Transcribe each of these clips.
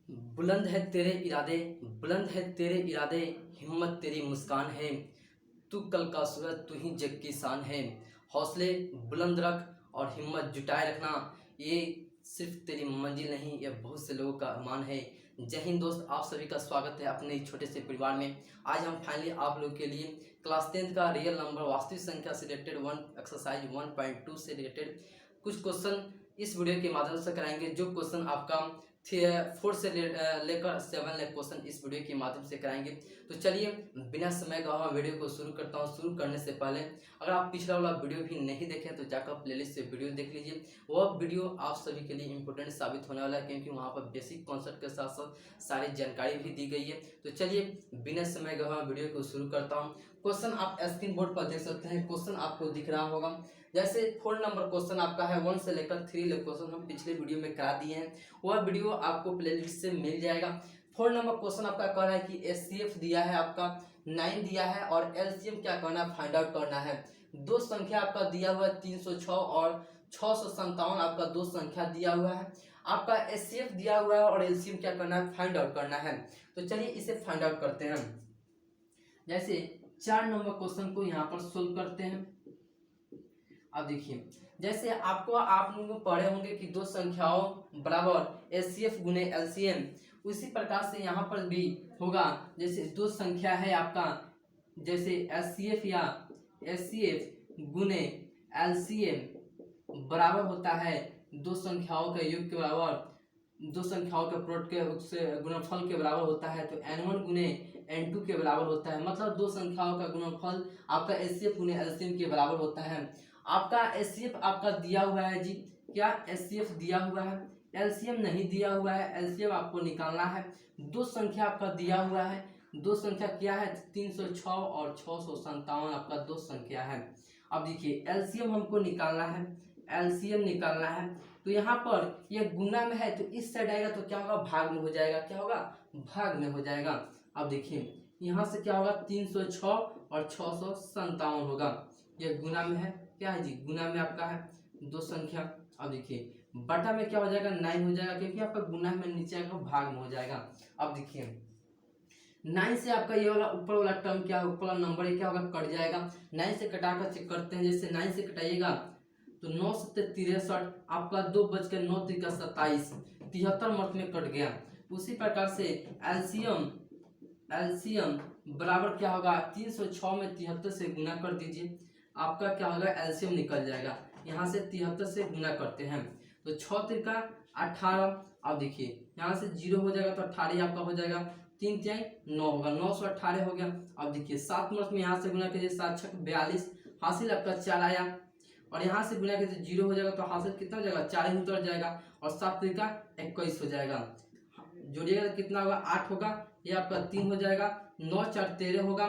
बुलंद है तेरे इरादे, बुलंद है तेरे इरादे, हिम्मत तेरी मुस्कान है। तू कल का सूरज, तू ही जग की शान है। हौसले बुलंद रख और हिम्मत जुटाए रखना। ये सिर्फ तेरी मंजिल नहीं, यह बहुत से लोगों का अरमान है। जय हिंद दोस्त, आप सभी का स्वागत है अपने इस छोटे से परिवार में। आज हम फाइनली आप लोग के लिए क्लास 10th का रियल नंबर वास्तविक संख्या से रिलेटेड एक्सरसाइज 1.2 से रिलेटेड कुछ क्वेश्चन इस वीडियो के माध्यम से कराएंगे। जो क्वेश्चन आपका 4 से लेकर 7 लेक क्वेश्चन इस वीडियो के माध्यम से कराएंगे। तो चलिए बिना समय गवाए वीडियो को शुरू करता हूँ। शुरू करने से पहले अगर आप पिछला वाला वीडियो भी नहीं देखें तो जाकर प्लेलिस्ट से वीडियो देख लीजिए। वह वीडियो आप सभी के लिए इंपॉर्टेंट साबित होने वाला है, क्योंकि वहाँ पर बेसिक कॉन्सेप्ट के साथ साथ सारी जानकारी भी दी गई है। तो चलिए बिना समय गवाए वीडियो को शुरू करता हूँ। क्वेश्चन आप स्क्रीन बोर्ड पर देख सकते हैं। क्वेश्चन आपको दिख रहा होगा। जैसे 4 नंबर क्वेश्चन आपका है, 1 से लेकर 3 लेक क्वेश्चन हम पिछले वीडियो में करा दिए हैं। वह वीडियो आपको प्लेलिस्ट से मिल जाएगा। 4 नंबर क्वेश्चन आपका कह रहा है कि एचसीएफ दिया है आपका 9 दिया है और एलसीएम क्या करना है, फाइंड आउट करना है। दो संख्या आपका दिया हुआ है 306 और 657 आपका दो संख्या दिया हुआ है। आपका एचसीएफ दिया हुआ है और एलसीएम क्या करना है, फाइंड आउट करना है। तो चलिए इसे फाइंड आउट करते हैं। जैसे 4 नंबर क्वेश्चन को यहाँ पर सोल्व करते हैं। अब देखिए, जैसे आप लोगों को पढ़े होंगे कि दो संख्याओं बराबर एचसीएफ गुने एलसीएम, उसी प्रकार से यहाँ पर भी होगा। जैसे दो संख्या है आपका, जैसे एचसीएफ या एचसीएफ गुने एलसीएम बराबर होता है दो संख्याओं के योग के बराबर, दो संख्याओं के प्रोडक्ट के गुणनफल के बराबर होता है। तो n1 गुने n2 के बराबर होता है। मतलब दो संख्याओं का गुणनफल आपका एचसीएफ गुने एलसीएम के बराबर होता है। आपका एचसीएफ आपका दिया हुआ है जी, क्या एचसीएफ दिया हुआ है, एलसीएम नहीं दिया हुआ है। एलसीएम आपको निकालना है। दो संख्या आपका दिया हुआ है, दो संख्या क्या है, 306 और 657 आपका दो संख्या है। अब देखिए एलसीएम हमको निकालना है, एलसीएम निकालना है। तो यहाँ पर ये गुना में है तो इस साइड आएगा तो क्या होगा, भाग में हो जाएगा। क्या होगा, भाग में हो जाएगा। अब देखिए यहाँ से क्या होगा, 306 और 657 होगा। ये गुना में है, क्या है जी, गुना में आपका है दो संख्या। अब देखिए बटा में क्या हो जाएगा, 9 हो जाएगा, क्योंकि आपका गुना में नीचे आएगा भाग में हो जाएगा। अब देखिए 9 से आपका ये वाला ऊपर वाला टर्म क्या है, ऊपर वाला नंबर क्या होगा, कट जाएगा। 9 से कटाकर चेक करते हैं। जैसे 9 से कटाइएगा तो 9 7 63 आपका 2 बज के 9 3 27 73 मत में कट गया। उसी प्रकार से एलसीएम एलसीएम बराबर क्या होगा, 306 में 73 से गुना कर दीजिए, आपका क्या होगा, एलसीएम निकल जाएगा। यहाँ से 73 से गुना करते हैं तो 6 3 18। अब देखिए यहाँ से 0 हो जाएगा तो 18 आपका हो जाएगा, 3 3 9 होगा, 9 से 18 हो गया। अब देखिए 7 मत में यहाँ से गुना कीजिए, 7 6 42 हासिल आपका 4 आया। और यहाँ से गुना कीजिए 0 हो जाएगा तो हासिल कितना हो जाएगा, 4 ही उतर जाएगा। और 7 3 21 हो जाएगा, जोड़िएगा तो कितना होगा, 8 होगा। ये आपका 3 हो जाएगा, 9 4 13 होगा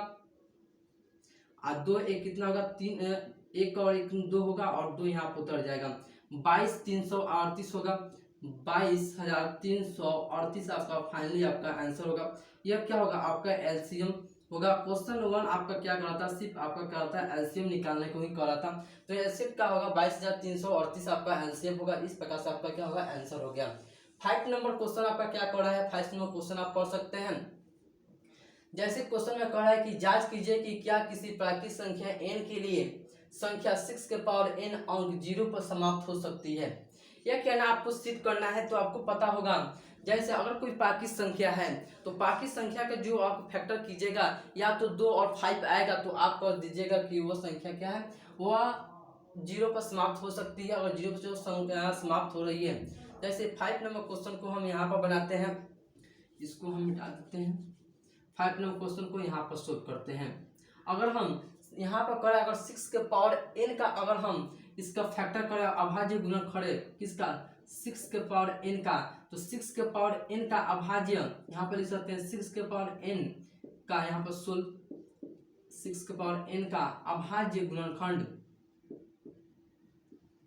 और 2 1 कितना होगा, 3 1 और 1 2 होगा और 2 यहाँ पर उतर जाएगा। 22 338 होगा, 22,338 आपका फाइनली आपका आंसर होगा। यह क्या होगा, आपका एलसीएम होगा। क्वेश्चन 1 आपका क्या करा था, सिर्फ आपका करा था एलसीएम निकालने को ही करा था। तो एलसीएम क्या होगा, 22,338 आपका एलसीएम होगा। इस प्रकार से आपका क्या होगा, आंसर हो गया। 5 नंबर क्वेश्चन आपका क्या कर रहा है, 5 नंबर क्वेश्चन आप पढ़ सकते हैं। जैसे क्वेश्चन में कह रहा है कि जांच कीजिए कि क्या किसी प्राकृतिक संख्या n के लिए संख्या 6 के पावर n अंक 0 पर समाप्त हो सकती है। यह कहना आपको सिद्ध करना है। तो आपको पता होगा, जैसे अगर कोई प्राकृतिक संख्या है तो प्राकृतिक संख्या का जो आप फैक्टर कीजिएगा, या तो 2 और 5 आएगा तो आप कर दीजिएगा कि वो संख्या क्या है, वह 0 पर समाप्त हो सकती है। और 0 पर जो संख्या समाप्त हो रही है, जैसे 5 नंबर क्वेश्चन को हम यहाँ पर बनाते हैं, इसको हम मिटा देते हैं। 5 नंबर क्वेश्चन को यहाँ पर सोल्व करते हैं। अगर हम यहाँ पर करें, अगर 6 के पावर n का अगर हम इसका फैक्टर करें, अभाज्य गुणनखंड किसका, 6 के पावर n का, तो 6 के पावर n का अभाज्य यहाँ पर लिख सकते हैं। 6 के पावर n का यहाँ पर सोल्व, 6 के पावर n का अभाज्य गुणनखंड,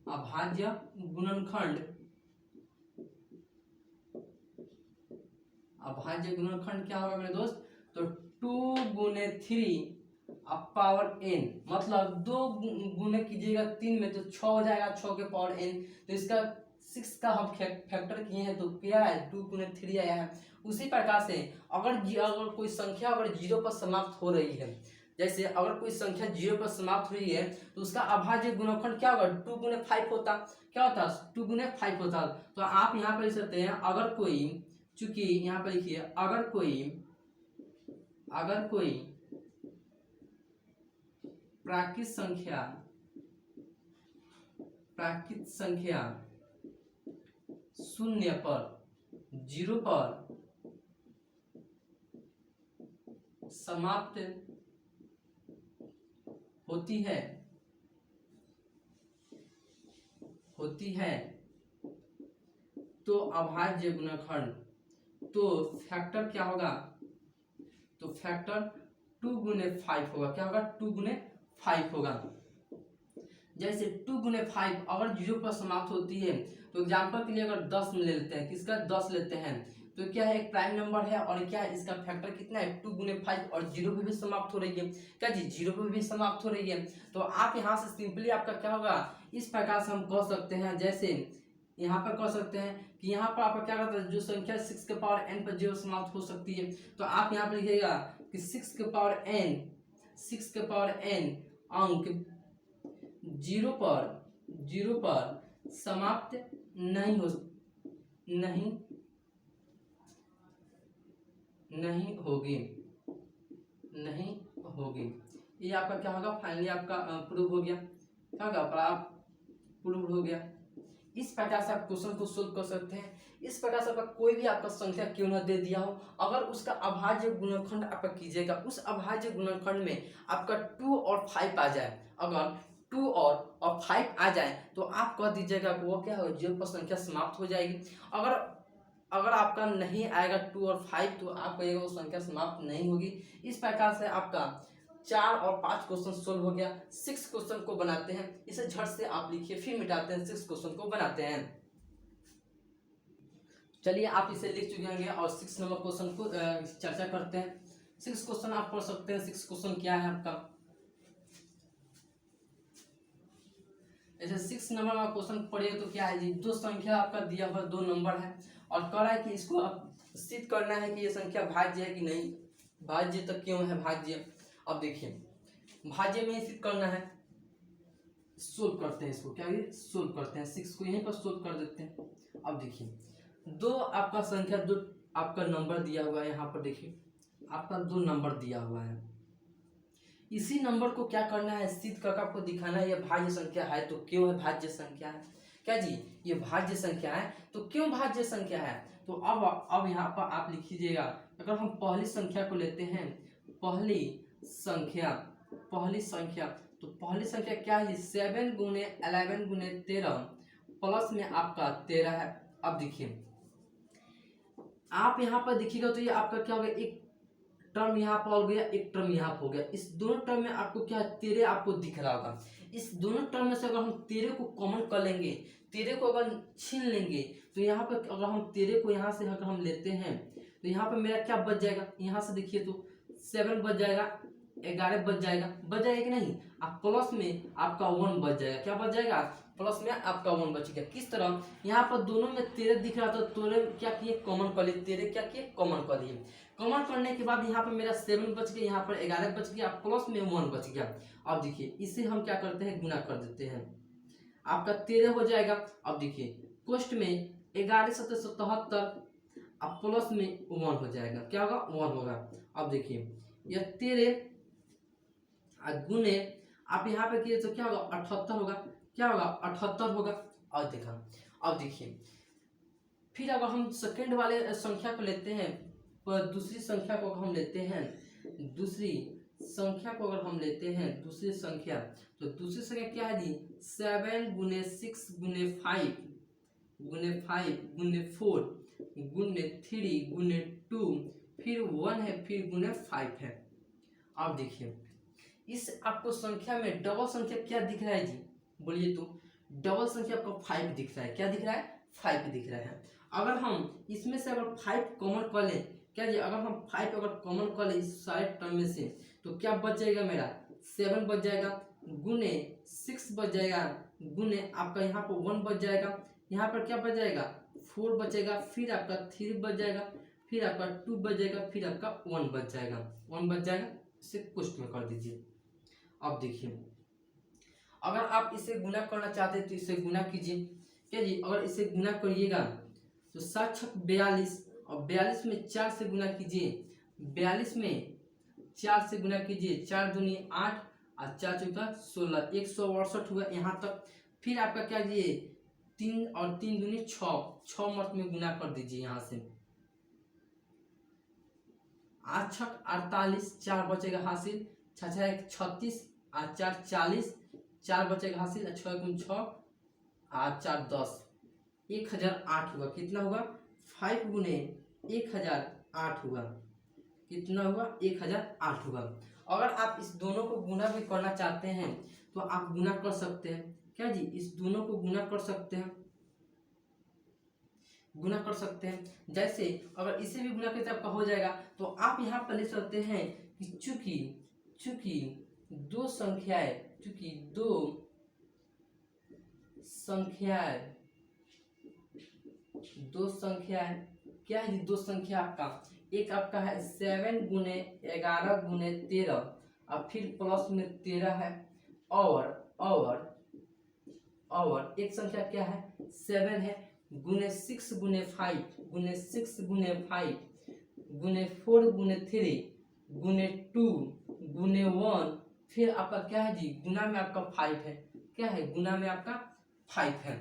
अभाज्य गुणनखंड, अभाज्य गुणनखंड क्या होगा मेरे दोस्त, तो 2 गुने 3 पावर n, मतलब 2 गुने कीजिएगा 3 में तो 6 हो जाएगा, 6 के पावर n। तो इसका 6 का हम फैक्टर किए हैं तो क्या है 2 गुने 3 आया है। उसी प्रकार से अगर कोई संख्या अगर 0 पर समाप्त हो रही है, जैसे अगर कोई संख्या 0 पर समाप्त हुई है तो उसका अभाज्य गुणनखंड क्या होगा 2 गुने 5 होता। क्या होता 2 गुने 5 होता। तो आप यहाँ पर लिख सकते हैं अगर कोई, चूंकि यहाँ पर लिखिए अगर कोई प्राकृत संख्या शून्य पर 0 पर समाप्त होती है तो अभाज्य गुणनखंड, तो फैक्टर क्या होगा, तो फैक्टर 2 गुने 5 होगा। क्या होगा 2 गुने 5 होगा। जैसे 2 गुने 5 अगर 0 पर समाप्त होती है तो एग्जाम्पल के लिए अगर 10 ले लेते हैं, किसका 10 लेते हैं तो क्या है एक प्राइम नंबर है और क्या है इसका फैक्टर कितना है 2 गुने 5 और 0 पे भी समाप्त हो रही है। क्या जी 0 पे भी समाप्त हो रही है। तो आप यहाँ से सिंपली आपका क्या होगा इस प्रकार से हम कह सकते हैं, जैसे यहाँ पर कह सकते हैं कि यहाँ पर आपका क्या करता है जो संख्या 6 के पावर n पर 0 समाप्त हो सकती है तो आप यहाँ पर लिखिएगा कि 6 के पावर n अंक 0 पर समाप्त नहीं होगी। ये आपका क्या होगा फाइनली आपका प्रूव हो गया। क्या होगा प्रूव हो गया। इस प्रकार से आप क्वेश्चन को सोल्व कर सकते हैं। इस प्रकार से आपका कोई भी आपका संख्या क्यों न दे दिया हो, अगर उसका अभाज्य गुणनखंड आपका कीजिएगा, उस अभाज्य गुणनखंड में आपका 2 और 5 आ जाए, अगर 2 और 5 आ जाए तो आप कह दीजिएगा वो क्या हो 0 पर संख्या समाप्त हो जाएगी। अगर आपका नहीं आएगा 2 और 5 तो आप कहिएगा वो संख्या समाप्त नहीं होगी। इस प्रकार से आपका 4 और 5 क्वेश्चन सोल्व हो गया। 6 क्वेश्चन को बनाते हैं, इसे झट से आप लिखिए फिर मिटाते हैं। 6 क्वेश्चन को बनाते हैं। चलिए आप इसे लिख चुके होंगे और 6 नंबर क्वेश्चन को चर्चा करते हैं। 6 क्वेश्चन आप पढ़ सकते हैं। 6 क्वेश्चन क्या है आपका, जैसे 6 नंबर का क्वेश्चन पढ़िए तो क्या है जी, दो संख्या आपका दिया हुआ 2 नंबर है और कह रहा है कि इसको आप सिद्ध करना है कि ये संख्या भाज्य है कि नहीं, भाज्य तो क्यों है भाज्य। अब देखिए भाज्य में ही सिद्ध करना है। सोल्व करते हैं इसको, क्या ये सोल्व करते हैं। 6 को यहीं पर सोल्व कर देते हैं। अब देखिए दो आपका संख्या, दो आपका नंबर दिया हुआ है। यहाँ पर देखिए आपका 2 नंबर दिया हुआ है। इसी नंबर को क्या करना है सिद्ध करके आपको दिखाना है ये भाज्य संख्या है तो क्यों है भाज्य संख्या है। क्या जी ये भाज्य संख्या है तो क्यों भाज्य संख्या है। तो अब यहाँ पर आप लिख लीजिएगा, अगर हम पहली संख्या को लेते हैं, पहली संख्या तो पहली संख्या क्या है 7 गुने 11 गुने 13 प्लस में आपका 13 है। अब देखिए आप यहाँ पर देखिएगा तो ये आपका क्या हो गया, एक टर्म यहाँ पर हो गया, एक टर्म यहाँ पर हो गया। इस दोनों टर्म में आपको क्या 13 आपको दिख रहा होगा। इस दोनों टर्म में से अगर हम 13 को कॉमन कर लेंगे, 13 को अगर छीन लेंगे तो यहाँ पर अगर हम 13 को यहाँ से अगर हम लेते हैं तो यहाँ पर मेरा क्या बच जाएगा, यहाँ से देखिए तो 7 बच जाएगा, 11 बच जाएगा कि नहीं। आप प्लस में आपका 1 बच जाएगा। क्या बच जाएगा प्लस में आपका 1 बचेगा। किस तरह यहाँ पर दोनों में 13 दिख रहा था, तो क्या किए कॉमन कर लिए, 13 क्या किए कॉमन कर लिए। कॉमन करने के बाद यहाँ पर मेरा 7 बच गया, यहाँ पर 11 बच गया, प्लस में 1 बच गया। अब देखिए इसे हम क्या करते हैं गुना कर देते हैं, आपका 13 हो जाएगा। अब देखिए कोष्ट में 11 7 77 अब प्लस में 1 हो जाएगा। क्या होगा 1 होगा। अब देखिए यह 13 गुने आप यहाँ पे किए तो क्या होगा 78 होगा। क्या होगा 78 होगा। और देखा अब देखिए फिर अगर हम सेकंड वाले संख्या को लेते हैं, दूसरी संख्या को हम लेते हैं, दूसरी संख्या तो दूसरी संख्या क्या है जी 7 गुने 6 गुने 5 गुने 4 गुने 3 गुने 2 फिर 1 है फिर गुने 5 है। अब देखिए इस आपको संख्या में डबल संख्या क्या दिख रहा है जी, बोलिए तो डबल संख्या आपको 5 दिख रहा है। क्या दिख रहा है 5 दिख रहा है। अगर हम इसमें से अगर 5 कॉमन कर लें, क्या जी अगर हम 5 अगर कॉमन कर लें इस सारे टर्म में से तो क्या बच जाएगा मेरा 7 बच जाएगा, गुने 6 बच जाएगा, गुने आपका यहाँ पर 1 बच जाएगा, यहाँ पर क्या बच जाएगा 4 बचेगा, फिर आपका 3 बच जाएगा, फिर आपका 2 बच जाएगा, फिर आपका 1 बच जाएगा, 1 बच जाएगा। इसे कुछ में कर दीजिए। अब देखिए अगर आप इसे गुना करना चाहते हैं तो इसे गुना कीजिए। क्या जी, अगर इसे गुना करिएगा तो 7 छक 42 और 42 में 4 से गुना कीजिए, 42 में 4 से गुना कीजिए, 4 दूनी 8 और 4 चौका 16, 168 हुआ यहाँ तक। फिर आपका क्या कीजिए 3 और 3 दूनी 6 मत में गुना कर दीजिए यहाँ से। 8 छक 48, 4 बचेगा हासिल, 6 1 36 और 4 40, 4 बचेगा हासिल, 6 गुण 6 और 4 10, 1008 हुआ। कितना हुआ 5 गुने 1008 हुआ। कितना हुआ 1008 हुआ। अगर आप इस दोनों को गुना भी करना चाहते हैं तो आप गुना कर सकते हैं। क्या जी, इस दोनों को गुना कर सकते हैं, गुना कर सकते हैं। जैसे अगर इसे भी गुना करके आपका हो जाएगा तो आप यहाँ पर लिख सकते हैं कि चूंकि दो संख्याएं क्या है, दो संख्या आपका एक आपका है 7 गुने 11 गुने 13 और फिर प्लस में 13 है, और एक संख्या क्या है 7 है, गुने 6 गुने 5 गुने 6 गुने 5 गुने 4 गुने 3 गुने 2 गुने 1, फिर आपका क्या है जी गुना में आपका 5 है। क्या है, गुना में आपका 5 है।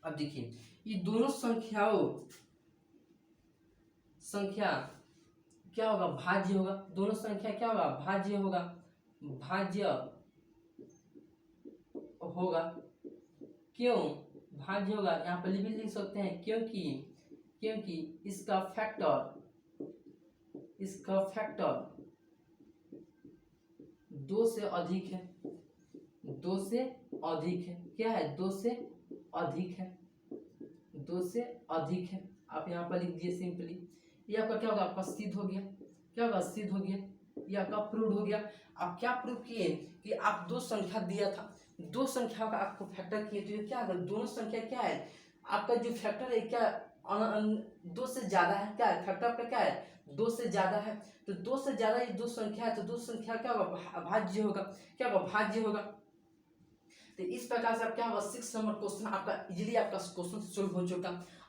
अब देखिए ये दोनों संख्या क्या होगा, भाज्य होगा। दोनों संख्या क्या होगा, भाज्य होगा, क्यों भाज्य होगा, यहाँ पर भी लिख सकते हैं क्योंकि इसका फैक्टर 2 से अधिक है। क्या है 2 से अधिक है। आप यहाँ पर लिख दिए सिंपली। ये आपका क्या होगा, आपका सिद्ध हो गया। क्या होगा, सिद्ध हो गया, ये आपका प्रूव हो गया। आप क्या प्रूव किए कि आप दो संख्या दिया था, दो संख्या का आपको फैक्टर किए तो ये क्या होगा, दोनों संख्या क्या है आपका जो फैक्टर है क्या 2 से ज्यादा है। क्या है फैक्टर आपका क्या है 2 से ज्यादा है। तो 2 से ज्यादा ये दो संख्या है तो दो संख्या क्या होगा, भाज्य होगा। क्या होगा, भाज्य होगा। तो इस प्रकार से आप क्या होगा 6 नंबर क्वेश्चन आपका इजीली आपका क्वेश्चन सोल्व हो चुका।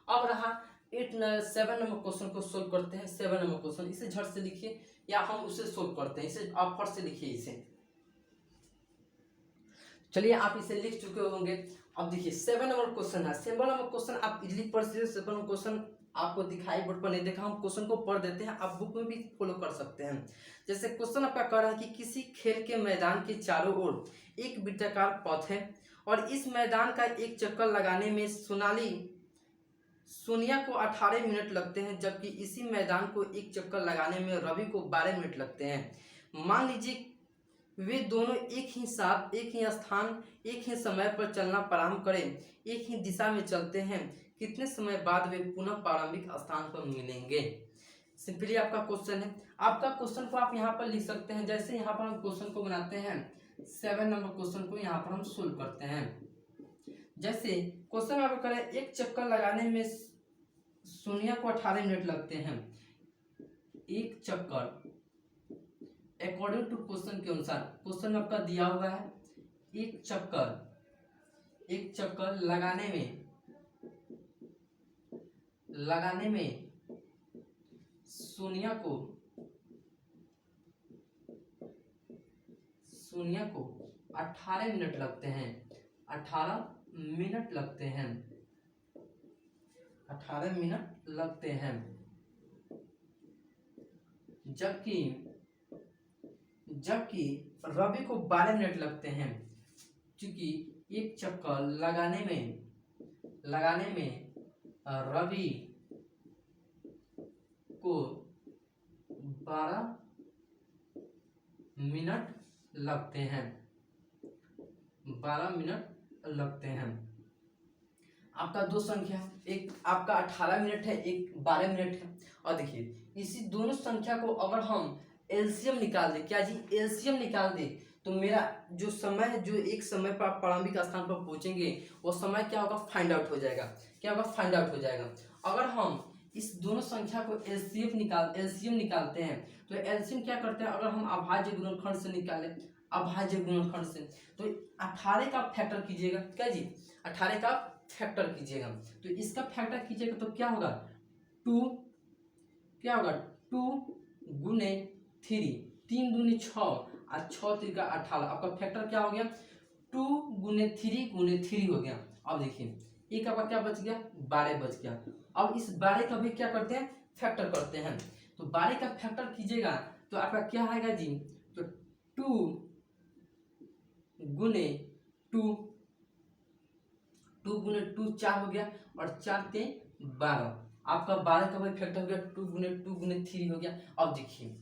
अब रहा 7 नंबर क्वेश्चन को सोल्व करते हैं। 7 नंबर क्वेश्चन इसे झट से लिखिए या हम उसे सोल्व करते हैं, इसे आप फट से लिखिए इसे। चलिए आप इसे लिख चुके होंगे। अब देखिए 7 नंबर क्वेश्चन है। 7 नंबर क्वेश्चन आप इजीली पढ़ सकते हैं। 7 नंबर क्वेश्चन आपको दिखाई बोर्ड पर नहीं देखा, हम क्वेश्चन को पढ़ देते हैं, आप बुक में भी फॉलो कर सकते हैं। जैसे क्वेश्चन आपका कह रहा है कि किसी खेल के मैदान के चारों ओर एक वृत्ताकार पथ है और इस मैदान का एक चक्कर लगाने में सोनिया को 18 मिनट लगते हैं, जबकि इसी मैदान को एक चक्कर लगाने में रवि को 12 मिनट लगते हैं। मान लीजिए वे दोनों एक ही साथ, एक ही स्थान, एक ही समय पर चलना प्रारंभ करें, एक ही दिशा में चलते हैं, कितने समय बाद वे पुनः प्रारंभिक स्थान पर मिलेंगे। सिंपली आपका क्वेश्चन है। आपका क्वेश्चन को आप यहाँ पर लिख सकते हैं। जैसे यहाँ पर हम क्वेश्चन को बनाते हैं 7 नंबर क्वेश्चन को यहाँ पर हम सोल्व करते हैं। जैसे क्वेश्चन आप करें एक चक्कर लगाने में सोनिया को 18 मिनट लगते हैं। एक चक्कर अकॉर्डिंग टू क्वेश्चन के अनुसार, क्वेश्चन आपका दिया हुआ है एक चक्कर लगाने में सोनिया को 18 मिनट लगते हैं। 18 मिनट लगते हैं, जबकि रवि को 12 मिनट लगते हैं। क्योंकि एक चक्कर लगाने में रवि को 12 मिनट लगते हैं। 12 मिनट लगते हैं। आपका दो संख्या, एक आपका 18 मिनट है, एक 12 मिनट है। और देखिए इसी दोनों संख्या को अगर हम एलसीएम निकाल दे, क्या जी एलसीएम निकाल दे, तो तो मेरा जो समय है, जो एक समय पर आप प्रारंभिक स्थान पर पहुंचेंगे, वो समय क्या होगा, फाइंड आउट हो जाएगा। क्या होगा, फाइंड आउट हो जाएगा। अगर हम इस दोनों संख्या को एलसीएम निकालते हैं, तो एलसीएम क्या करते हैं, अगर हम अभाज्य गुणनखंड से निकालें, अभाज्य गुणनखंड से, तो 18 का फैक्टर कीजिएगा। क्या जी, 18 का फैक्टर कीजिएगा। तो इसका फैक्टर कीजिएगा तो क्या होगा, 2, क्या होगा 2 गुने 3, 3 दूनी 6 और 6 3 18, आपका फैक्टर क्या हो गया, 2 गुने 3 हो गया। अब देखिए एक आपका क्या बच गया, 12 बच गया। अब इस 12 का भी क्या करते हैं, फैक्टर करते हैं। तो 12 का फैक्टर कीजिएगा तो आपका क्या आएगा जी, तो 2 गुने 2, 2 गुने 2 4 हो गया, और 4 ते 12, आपका 12 का भी फैक्टर हो गया, 2 गुने 3 हो गया। अब देखिए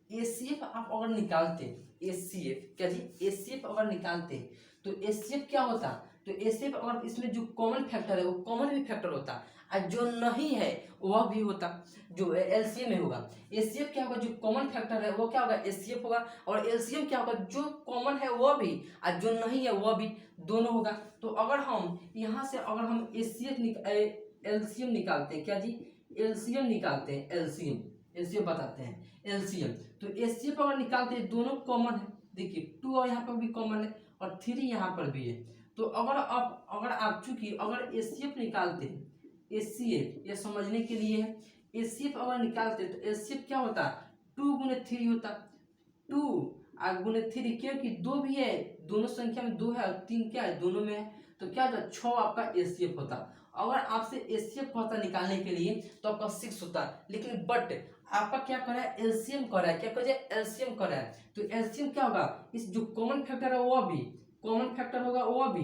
एसीएफ आप अगर निकालते, एसीएफ क्या जी, एसीएफ अगर निकालते तो एसीएफ क्या होता, तो एसीएफ अगर इसमें जो कॉमन फैक्टर है वो कॉमन भी फैक्टर होता, और जो नहीं है वह भी होता, जो एलसीएम में होगा। एसीएफ क्या होगा, जो कॉमन फैक्टर है वो क्या होगा, एसीएफ होगा, और एलसीएम क्या होगा, जो कॉमन है वह भी और जो नहीं है वह भी, दोनों होगा। तो अगर हम यहाँ से अगर हम एलसीएम निकालते हैं, क्या जी, एलसीएम निकालते हैं, एलसीएम बताते हैं, एलसीएम। तो एलसीएम अगर निकालते हैं, दोनों कॉमन है, देखिए 2 और यहाँ पर भी कॉमन है और 3 यहाँ पर भी है। तो अगर आप चूंकि अगर एचसीएफ निकालते हैं, एचसीएफ ये समझने के लिए है, एचसीएफ अगर निकालते हैं तो एचसीएफ क्या होता, 2 गुने 3 होता, 2 गुने 3, क्योंकि 2 भी है, दोनों संख्या में 2 है और 3 क्या है, दोनों में है, तो क्या होता, 6 आपका एचसीएफ होता। अगर आपसे एचसीएफ होता निकालने के लिए तो आपका 6 होता, लेकिन बट आपका क्या कर रहा है, एलसीएम कर रहा है, क्या कर रहा है, एलसीएम कर रहा है। तो एलसीएम क्या होगा, इस जो कॉमन फैक्टर है वो भी कॉमन फैक्टर होगा, वो भी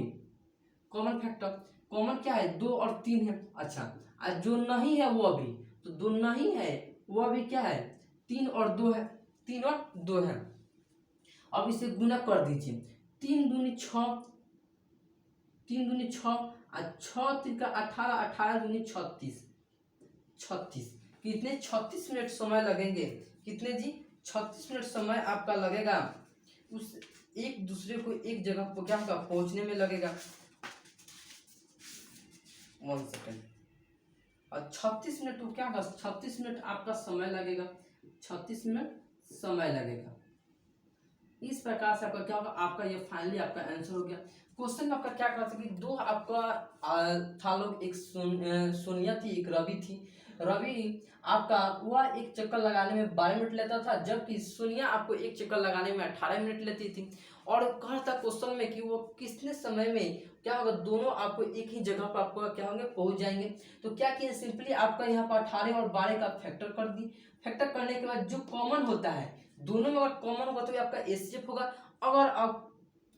कॉमन फैक्टर, कॉमन क्या है, 2 और 3 है। अच्छा, और जो नहीं है वो भी, तो 2 नहीं है वो भी क्या है, 3 और 2 है, 3 और 2 है। अब इसे गुना कर दीजिए, 3 दूनी 6, 3 दूनी 6 और 6 3 18, 18 दूनी 36, 36, कितने 36 मिनट समय लगेंगे, कितने जी, 36 मिनट समय आपका लगेगा, उस एक दूसरे को एक जगह पर क्या होगा, पहुंचने में लगेगा। 1 सेकेंड, और 36 मिनट को क्या होगा, 36 मिनट आपका समय लगेगा, 36 मिनट समय लगेगा। इस प्रकार से आपका क्या होगा, आपका ये फाइनली आपका आंसर हो गया। क्वेश्चन आपका क्या करता कि दो आपका था लोग, एक सोनिया थी, एक रवि थी। रवि आपका वह एक चक्कर लगाने में 12 मिनट लेता था, जबकि सोनिया आपको एक चक्कर लगाने में 18 मिनट लेती थी। और कहा था क्वेश्चन में कि वो कितने समय में क्या होगा, दोनों आपको एक ही जगह पर आपको क्या होंगे, पहुंच जाएंगे। तो क्या किया, सिंपली आपका यहाँ पर 18 और 12 का फैक्टर कर दी। फैक्टर करने के बाद जो कॉमन होता है, दोनों में अगर कॉमन होगा तो आपका एचसीएफ होगा।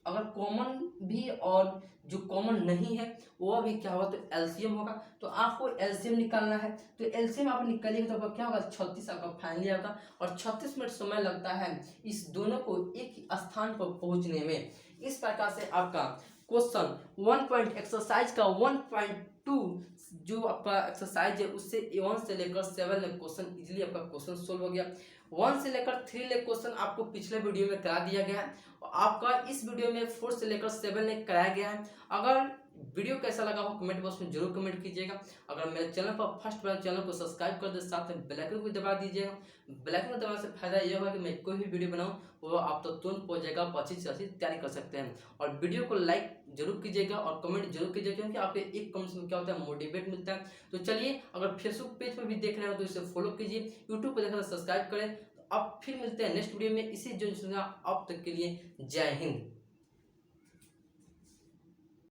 अगर कॉमन भी और जो कॉमन नहीं है वो भी क्या होगा, तो एलसीएम होगा। तो आपको एलसीएम निकालना है, तो एलसीएम आप निकालिएगा तो आपका क्या होगा, 36 आपका फाइनली आएगा। और 36 मिनट समय लगता है इस दोनों को एक स्थान पर पहुंचने में। इस प्रकार से आपका क्वेश्चन 1 एक्सरसाइज का 1.2 जो आपका एक्सरसाइज है उससे 1 से लेकर 7 तक क्वेश्चन इजीली आपका क्वेश्चन सोल्व हो गया। 1 से लेकर 3 तक क्वेश्चन आपको पिछले वीडियो में करा दिया गया है, और आपका इस वीडियो में 4 से लेकर 7 तक कराया गया है। अगर वीडियो कैसा लगा हो कमेंट बॉक्स में जरूर कमेंट कीजिएगा। अगर मेरे चैनल पर फर्स्ट बार चैनल को सब्सक्राइब कर दे, साथ में बेल आइकन को दबा दीजिएगा। बेल आइकन को दबाने से फायदा ये होगा कि मैं कोई भी वीडियो बनाऊं वो आप तो तुरंत पहुंच जाएगा, आप अच्छी से अच्छी तैयारी कर सकते हैं। और वीडियो को लाइक जरूर कीजिएगा और कमेंट जरूर कीजिएगा, क्योंकि आपके एक कमेंट में क्या होता है, मोटिवेट मिलता है। तो चलिए, अगर फेसबुक पेज पर भी देख रहे हो तो इसे फॉलो कीजिए, यूट्यूब पर देख रहे हो सब्सक्राइब करें। तो अब फिर मिलते हैं नेक्स्ट वीडियो में इसी जो अब तक के लिए जय हिंद।